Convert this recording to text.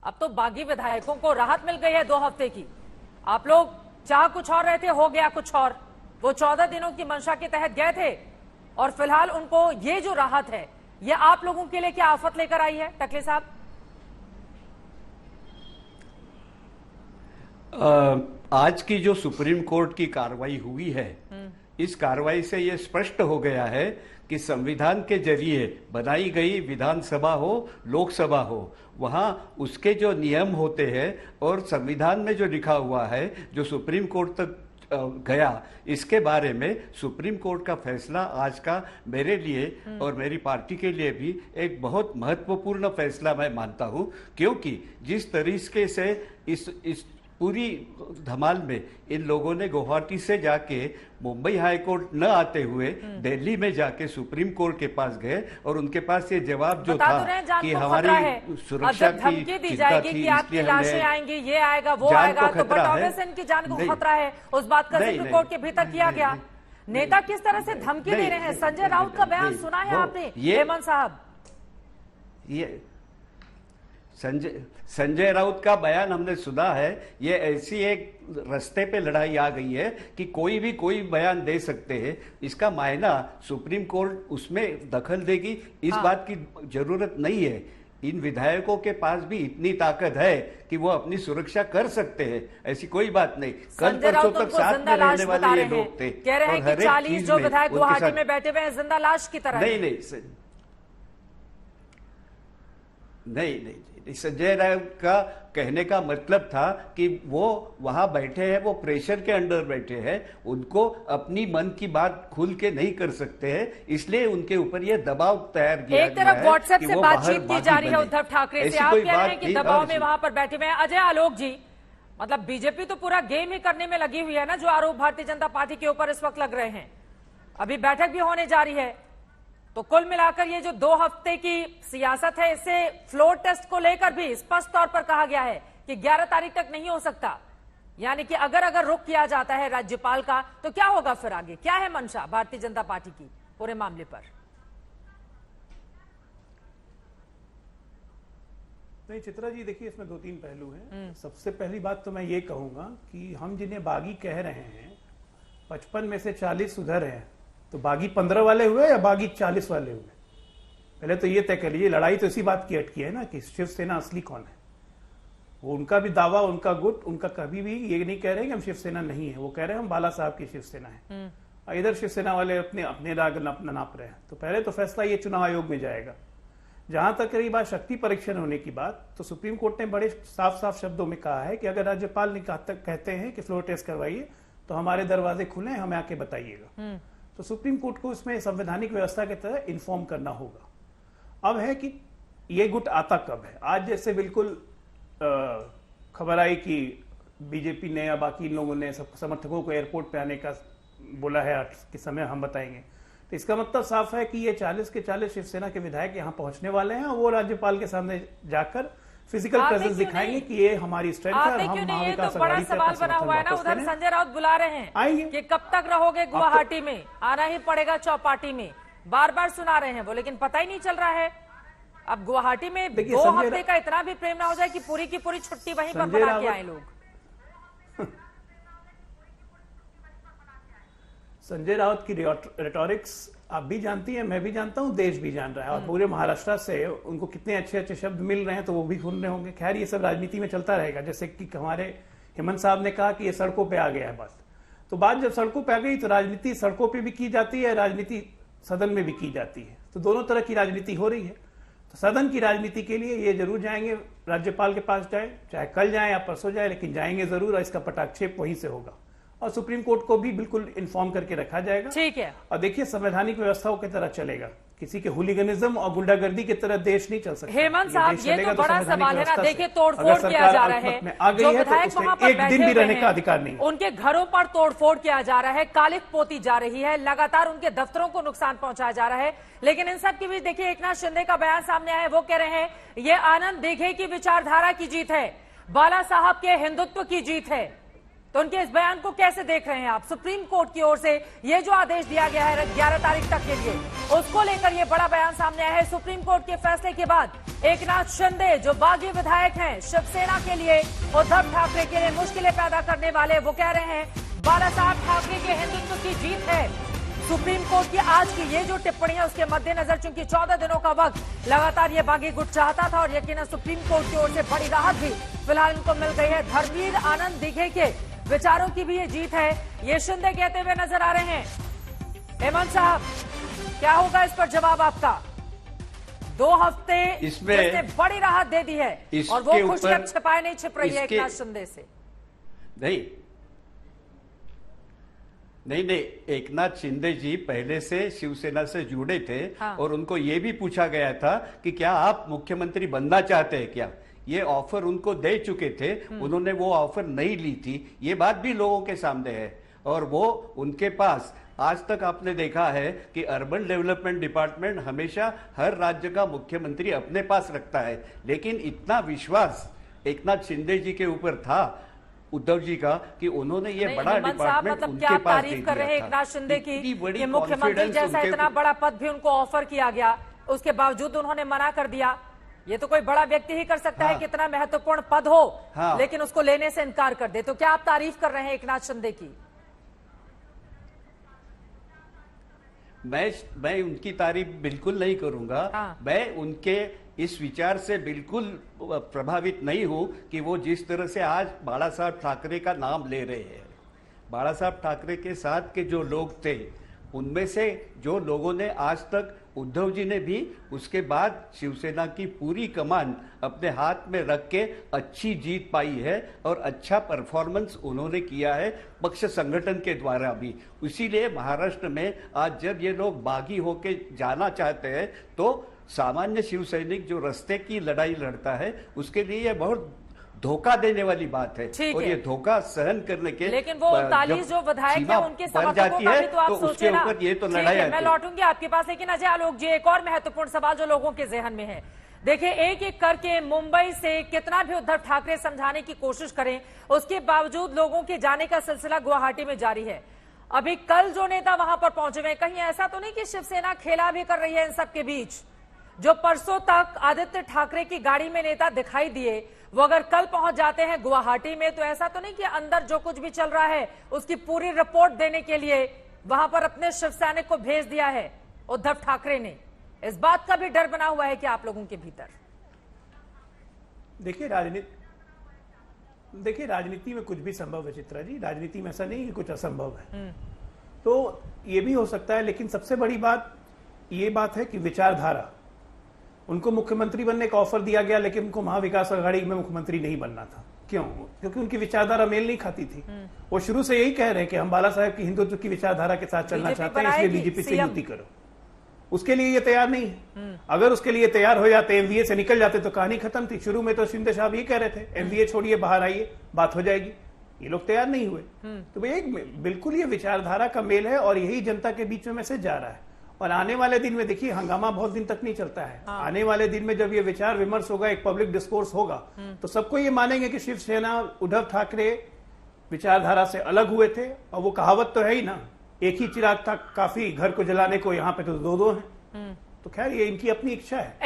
अब तो बागी विधायकों को राहत मिल गई है 2 हफ्ते की। आप लोग चाह कुछ और रहे थे, हो गया कुछ और। वो 14 दिनों की मंशा के तहत गए थे और फिलहाल उनको ये जो राहत है, ये आप लोगों के लिए क्या आफत लेकर आई है टकले साहब? आज की जो सुप्रीम कोर्ट की कार्रवाई हुई है, इस कार्रवाई से ये स्पष्ट हो गया है कि संविधान के जरिए बनाई गई विधानसभा हो, लोकसभा हो, वहां उसके जो नियम होते हैं और संविधान में जो लिखा हुआ है, जो सुप्रीम कोर्ट तक गया, इसके बारे में सुप्रीम कोर्ट का फैसला आज का मेरे लिए और मेरी पार्टी के लिए भी एक बहुत महत्वपूर्ण फैसला मैं मानता हूं। क्योंकि जिस तरीके से इस पूरी धमाल में इन लोगों ने गुवाहाटी से जाके मुंबई हाई कोर्ट न आते हुए दिल्ली में जाके सुप्रीम कोर्ट के पास गए और उनके पास ये जवाब जो था कि हमारी सुरक्षा की दी जाएगी कि आपकी लाशें आएंगी, ये आएगा, वो आएगा, तो बट ऑब्वियसली इनकी जान को खतरा है। उस बात का सुप्रीम कोर्ट के भीतर किया गया। नेता किस तरह से धमकी दे रहे हैं? संजय राउत का बयान सुना है आपने हेमंत साहब? ये संजय राउत का बयान हमने सुना है। ये ऐसी एक रास्ते पे लड़ाई आ गई है कि कोई भी कोई बयान दे सकते हैं। इसका मायना सुप्रीम कोर्ट उसमें दखल देगी, इस बात की जरूरत नहीं है। इन विधायकों के पास भी इतनी ताकत है कि वो अपनी सुरक्षा कर सकते हैं, ऐसी कोई बात नहीं। कल परसों तक साथ में रहने वाले ये लोग थे। कह रहे हैं कि 40 जो विधायक गुवाहाटी में बैठे हुए हैं जिंदा लाश की तरह। नहीं, संजय राउत का कहने का मतलब था कि वो वहां बैठे हैं, वो प्रेशर के अंडर बैठे हैं, उनको अपनी मन की बात खुल के नहीं कर सकते हैं, इसलिए उनके ऊपर ये दबाव तैयार किया गया है। एक तरफ व्हाट्सएप से बातचीत की जा रही है उद्धव ठाकरे से, आप कह रहे हैं कि दबाव में वहां पर बैठे हुए हैं। अजय आलोक जी, मतलब बीजेपी तो पूरा गेम ही करने में लगी हुई है ना, जो आरोप भारतीय जनता पार्टी के ऊपर इस वक्त लग रहे हैं। अभी बैठक भी होने जा रही है, तो कुल मिलाकर ये जो 2 हफ्ते की सियासत है, इससे फ्लोर टेस्ट को लेकर भी स्पष्ट तौर पर कहा गया है कि 11 तारीख तक नहीं हो सकता। यानी कि अगर रुख किया जाता है राज्यपाल का, तो क्या होगा फिर आगे? क्या है मंशा भारतीय जनता पार्टी की पूरे मामले पर? नहीं चित्रा जी, देखिए इसमें 2-3 पहलू हैं। सबसे पहली बात तो मैं ये कहूंगा कि हम जिन्हें बागी कह रहे हैं, 55 में से 40 सुधर हैं, तो बागी 15 वाले हुए या बागी 40 वाले हुए? पहले तो ये तय कर लीजिए। लड़ाई तो इसी बात की अटकी है ना कि शिवसेना असली कौन है। वो उनका भी दावा, उनका गुट, उनका कभी भी ये नहीं कह रहे कि हम शिवसेना नहीं है, वो कह रहे हैं हम बाला साहब की शिवसेना है। इधर शिवसेना वाले अपने राग नाप रहे हैं। तो पहले तो फैसला ये चुनाव आयोग में जाएगा। जहां तक रही बात शक्ति परीक्षण होने की बात, तो सुप्रीम कोर्ट ने बड़े साफ साफ शब्दों में कहा है कि अगर राज्यपाल ने कहते हैं कि फ्लोर टेस्ट करवाइए, तो हमारे दरवाजे खुले हैं, हमें आके बताइएगा। तो सुप्रीम कोर्ट को इसमें संवैधानिक व्यवस्था की तरह इन्फॉर्म करना होगा। अब है कि ये गुट आता कब है। आज जैसे बिल्कुल खबर आई कि बीजेपी ने या बाकी लोगों ने सब समर्थकों को एयरपोर्ट पे आने का बोला है कि समय हम बताएंगे, तो इसका मतलब साफ है कि ये 40 के 40 शिवसेना के विधायक यहाँ पहुंचने वाले हैं। वो राज्यपाल के सामने जाकर फिजिकल प्रेजेंस दिखाएंगे कि ये हमारी स्ट्रेंथ है और हम महाविकास तो बड़ा सवाल बना हुआ है ना। उधर संजय राउत बुला रहे हैं आएंगे कि कब तक रहोगे गुवाहाटी में, आना ही पड़ेगा चौपाटी में, बार बार सुना रहे हैं वो, लेकिन पता ही नहीं चल रहा है। अब गुवाहाटी में 2 हफ्ते का इतना भी प्रेम ना हो जाए कि पूरी की पूरी छुट्टी वहीं पर बना के आए लोग। संजय राउत की रेटोरिक्स आप भी जानती हैं, मैं भी जानता हूं, देश भी जान रहा है। और पूरे महाराष्ट्र से उनको कितने अच्छे अच्छे शब्द मिल रहे हैं, तो वो भी सुन रहे होंगे। खैर ये सब राजनीति में चलता रहेगा। जैसे कि हमारे हेमंत साहब ने कहा कि ये सड़कों पे आ गया है बात, तो बात जब सड़कों पे आ गई तो राजनीति सड़कों पे भी की जाती है, राजनीति सदन में भी की जाती है। तो दोनों तरह की राजनीति हो रही है। तो सदन की राजनीति के लिए ये जरूर जाएंगे, राज्यपाल के पास जाए, चाहे कल जाए या परसों जाए, लेकिन जाएंगे जरूर और इसका पटाक्षेप वहीं से होगा। और सुप्रीम कोर्ट को भी बिल्कुल इन्फॉर्म करके रखा जाएगा। ठीक है। और देखिए संवैधानिक व्यवस्थाओं की तरह चलेगा, किसी के हुलिगनिज्म और गुंडागर्दी की तरह देश नहीं चल सकता। हेमंत साहब, ये तो बड़ा सवाल है ना। देखिए तोड़फोड़ किया जा रहा है, जो विधायक वहां पर एक दिन भी रहने का अधिकार नहीं, उनके घरों पर तोड़फोड़ किया जा रहा है, कालिख पोती जा रही है, लगातार उनके दफ्तरों को नुकसान पहुंचाया जा रहा है। लेकिन इन सब के बीच देखिए एकनाथ शिंदे का बयान सामने आया है। वो कह रहे हैं ये आनंद दीघे की विचारधारा की जीत है, बाला साहब के हिंदुत्व की जीत है। तो उनके इस बयान को कैसे देख रहे हैं आप? सुप्रीम कोर्ट की ओर से ये जो आदेश दिया गया है 11 तारीख तक के लिए, उसको लेकर ये बड़ा बयान सामने आया है। सुप्रीम कोर्ट के फैसले के बाद एकनाथ शिंदे जो बागी विधायक हैं शिवसेना के लिए, उद्धव ठाकरे के लिए मुश्किलें पैदा करने वाले, वो कह रहे हैं बाला साहब ठाकरे के हिंदुत्व की जीत है। सुप्रीम कोर्ट की आज की ये जो टिप्पणियां, उसके मद्देनजर चूंकि 14 दिनों का वक्त लगातार ये बागी गुट चाहता था और यकीनन सुप्रीम कोर्ट की ओर से बड़ी राहत भी फिलहाल उनको मिल गई है। धर्मवीर आनंद दिघे के विचारों की भी ये जीत है, ये शिंदे कहते हुए नजर आ रहे हैं। हेमंत साहब, क्या होगा इस पर जवाब आपका? 2 हफ्ते इसमें बड़ी राहत दे दी है और वो खुशी अब छिपाए नहीं छिप रही है एकनाथ शिंदे से। नहीं, एकनाथ शिंदे जी पहले से शिवसेना से जुड़े थे। हाँ। और उनको ये भी पूछा गया था कि क्या आप मुख्यमंत्री बनना चाहते हैं क्या, ये ऑफर उनको दे चुके थे, उन्होंने वो ऑफर नहीं ली थी। ये बात भी लोगों के सामने है और वो उनके पास आज तक आपने देखा है कि अर्बन डेवलपमेंट डिपार्टमेंट हमेशा हर राज्य का मुख्यमंत्री अपने पास रखता है, लेकिन इतना विश्वास एकनाथ शिंदे जी के ऊपर था उद्धव जी का कि उन्होंने ये बड़ा डिपार्टमेंट मतलब उनके क्या पास तारीफ कर रहे हैं एकनाथ शिंदे की कि मुख्यमंत्री जैसा इतना बड़ा पद भी उनको ऑफर किया गया, उसके बावजूद उन्होंने मना कर दिया। ये तो कोई बड़ा व्यक्ति ही कर सकता है कि इतना महत्वपूर्ण पद हो लेकिन उसको लेने से इनकार कर दे। तो क्या आप तारीफ कर रहे हैं एकनाथ शिंदे की? मैं उनकी तारीफ बिल्कुल नहीं करूंगा। मैं उनके इस विचार से बिल्कुल प्रभावित नहीं हूं कि वो जिस तरह से आज बाला साहब ठाकरे का नाम ले रहे हैं। बाला साहब ठाकरे के साथ के जो लोग थे, उनमें से जो लोगों ने आज तक, उद्धव जी ने भी उसके बाद शिवसेना की पूरी कमान अपने हाथ में रख के अच्छी जीत पाई है और अच्छा परफॉर्मेंस उन्होंने किया है पक्ष संगठन के द्वारा भी। इसीलिए महाराष्ट्र में आज जब ये लोग बागी होके जाना चाहते हैं तो सामान्य शिव सैनिक जो रास्ते की लड़ाई लड़ता है उसके लिए ये बहुत धोखा देने वाली बात है और ये धोखा सहन करने के, लेकिन वो 39 जो विधायक है उनके समर्थकों का भी तो आप सोचे ना। ये तो लड़ाई है। मैं लौटूंगी आपके पास, लेकिन अजय आलोक जी, एक और महत्वपूर्ण सवाल जो लोगों के जहन में है। देखिए, एक एक करके मुंबई से कितना भी उद्धव ठाकरे समझाने की कोशिश करें, उसके बावजूद लोगों के जाने का सिलसिला गुवाहाटी में जारी है। अभी कल जो नेता वहां पर पहुंचे हुए, कहीं ऐसा तो नहीं कि शिवसेना खेला भी कर रही है इन सबके बीच? जो परसों तक आदित्य ठाकरे की गाड़ी में नेता दिखाई दिए, वो अगर कल पहुंच जाते हैं गुवाहाटी में, तो ऐसा तो नहीं कि अंदर जो कुछ भी चल रहा है उसकी पूरी रिपोर्ट देने के लिए वहां पर अपने शिव सैनिक को भेज दिया है उद्धव ठाकरे ने? इस बात का भी डर बना हुआ है कि आप लोगों के भीतर? देखिए, राजनीति में कुछ भी संभव है चित्रा जी। राजनीति में ऐसा नहीं है कुछ असंभव है। तो ये भी हो सकता है, लेकिन सबसे बड़ी बात ये बात है कि विचारधारा, उनको मुख्यमंत्री बनने का ऑफर दिया गया लेकिन उनको महाविकास आघाड़ी में मुख्यमंत्री नहीं बनना था। क्यों? क्योंकि उनकी विचारधारा मेल नहीं खाती थी। वो शुरू से यही कह रहे हैं कि हम बाला साहब की हिंदुत्व की विचारधारा के साथ चलना चाहते हैं, इसलिए बीजेपी से युति करो। उसके लिए ये तैयार नहीं है। अगर उसके लिए तैयार हो जाते, एमवीए से निकल जाते तो कहानी खत्म थी। शुरू में तो शिंदे साहब ये कह रहे थे एमवीए छोड़िए, बाहर आइए, बात हो जाएगी। ये लोग तैयार नहीं हुए। तो एक बिल्कुल ये विचारधारा का मेल है और यही जनता के बीच में मैसेज जा रहा है। और आने वाले दिन में देखिए, हंगामा बहुत दिन तक नहीं चलता है। आने वाले दिन में जब ये विचार विमर्श होगा, एक पब्लिक डिस्कोर्स होगा, तो सबको ये मानेंगे कि शिवसेना, उद्धव ठाकरे विचारधारा से अलग हुए थे। और वो कहावत तो है ही ना, एक ही चिराग था काफी घर को जलाने को, यहाँ पे तो 2-2 हैं। तो खैर, ये इनकी अपनी इच्छा है।